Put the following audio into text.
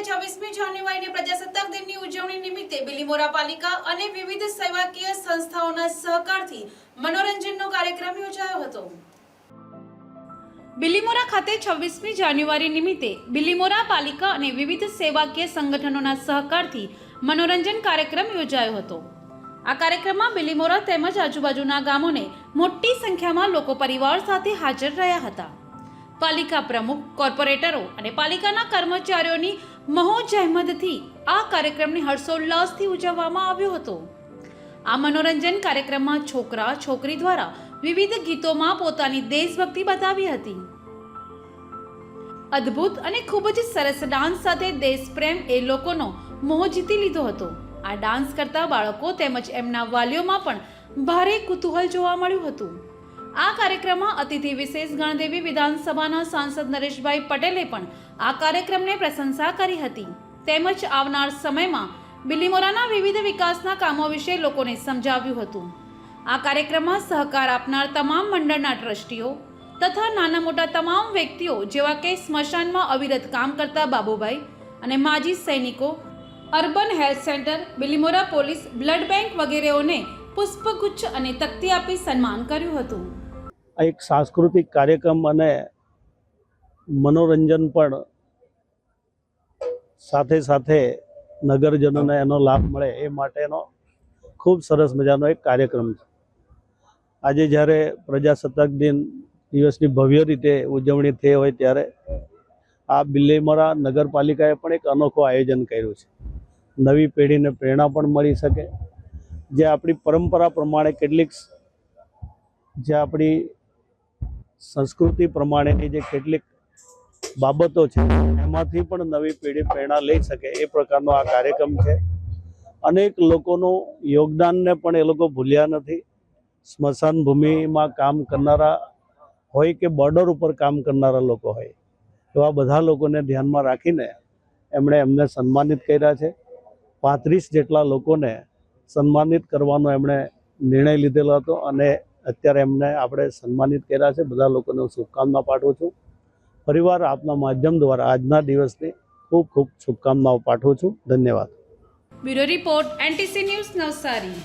26મી જાન્યુઆરીની પ્રજાસત્તાક દિનની ઉજવણી નિમિત્તે બિલીમોરા પાલિકા અને વિવિધ સેવાકીય સંસ્થાઓના સહકારથી મનોરંજનનો કાર્યક્રમ યોજાયો હતો। બિલીમોરા ખાતે 26મી જાન્યુઆરી નિમિત્તે બિલીમોરા પાલિકા અને વિવિધ સેવાકીય સંગઠનોના સહકારથી મનોરંજન કાર્યક્રમ યોજાયો હતો। આ કાર્યક્રમમાં બિલીમોરા તેમજ આજુબાજુના ગામોને મોટી સંખ્યામાં લોકો પરિવાર સાથે હાજર રહ્યા હતા। પાલિકા પ્રમુખ, કોર્પોરેટરો અને પાલિકાના કર્મચારીઓની મહોજ અહેમદથી આ કાર્યક્રમને હર્ષોલ્લાસથી ઉજવવામાં આવ્યો હતો। આ મનોરંજન કાર્યક્રમમાં છોકરા છોકરી દ્વારા વિવિધ ગીતોમાં પોતાની દેશભક્તિ બતાવી હતી। અદ્ભુત અને ખૂબ જ સરસ ડાન્સ સાથે દેશપ્રેમ એ લોકોનો મોહ જીતી લીધો હતો। આ ડાન્સ કરતા બાળકો તેમજ એમના વાલીઓમાં પણ ભારે કુતૂહલ જોવા મળ્યું હતું। આ કાર્યક્રમમાં અતિથિ વિશેષ ગણદેવી વિધાનસભાના સાંસદ નરેશભાઈ પટેલે પણ આ કાર્યક્રમને પ્રશંસા કરી હતી તેમજ આવનાર સમયમાં બિલીમોરાના વિવિધ વિકાસના કામો વિશે લોકોને સમજાવ્યું હતું। આ કાર્યક્રમમાં સહકાર આપનાર તમામ મંડળના ટ્રસ્ટીઓ તથા નાના મોટા તમામ વ્યક્તિઓ જેવા કે સ્મશાનમાં અવિરત કામ કરતા બાબુભાઈ અને માજી સૈનિકો, urban health center, Bilimora police, blood bank વગેરેઓને પુષ્પગુચ્છ અને તકતી આપી સન્માન કર્યું હતું। એક સાંસ્કૃતિક કાર્યક્રમ અને મનોરંજન પણ સાથે સાથે નગરજનોને એનો લાભ મળે એ માટેનો ખૂબ સરસ મજાનો એક કાર્યક્રમ છે। આજે જ્યારે પ્રજાસત્તાક દિવસની ભવ્ય રીતે ઉજવણી થઈ હોય ત્યારે આ બિલીમોરા નગરપાલિકાએ પણ એક અનોખું આયોજન કર્યું છે। નવી પેઢીને પ્રેરણા પણ મળી શકે, જે આપણી પરંપરા પ્રમાણે કેટલીક જે આપણી સંસ્કૃતિ પ્રમાણેની જે કેટલીક બાબતો છે એમાંથી પણ નવી પેઢી પ્રેરણા લઈ શકે એ પ્રકારનો આ કાર્યક્રમ છે। અનેક લોકોનું યોગદાનને પણ એ લોકો ભૂલ્યા નથી। સ્મશાન ભૂમિમાં કામ કરનારા હોય કે બોર્ડર ઉપર કામ કરનારા લોકો હોય, એવા બધા લોકોને ધ્યાનમાં રાખીને એમણે એમને સન્માનિત કર્યા છે। 35 જેટલા લોકોને સન્માનિત કરવાનો એમણે નિર્ણય લીધેલો હતો અને અત્યારે એમને આપણે સન્માનિત કર્યા છે। બધા લોકોને હું શુભકામના પાઠવું છું। પરિવાર આપના માધ્યમ દ્વારા આજના દિવસની ખૂબ ખૂબ શુભકામનાઓ પાઠવું છું। ધન્યવાદ। Bureau report, NTC news, Navsari.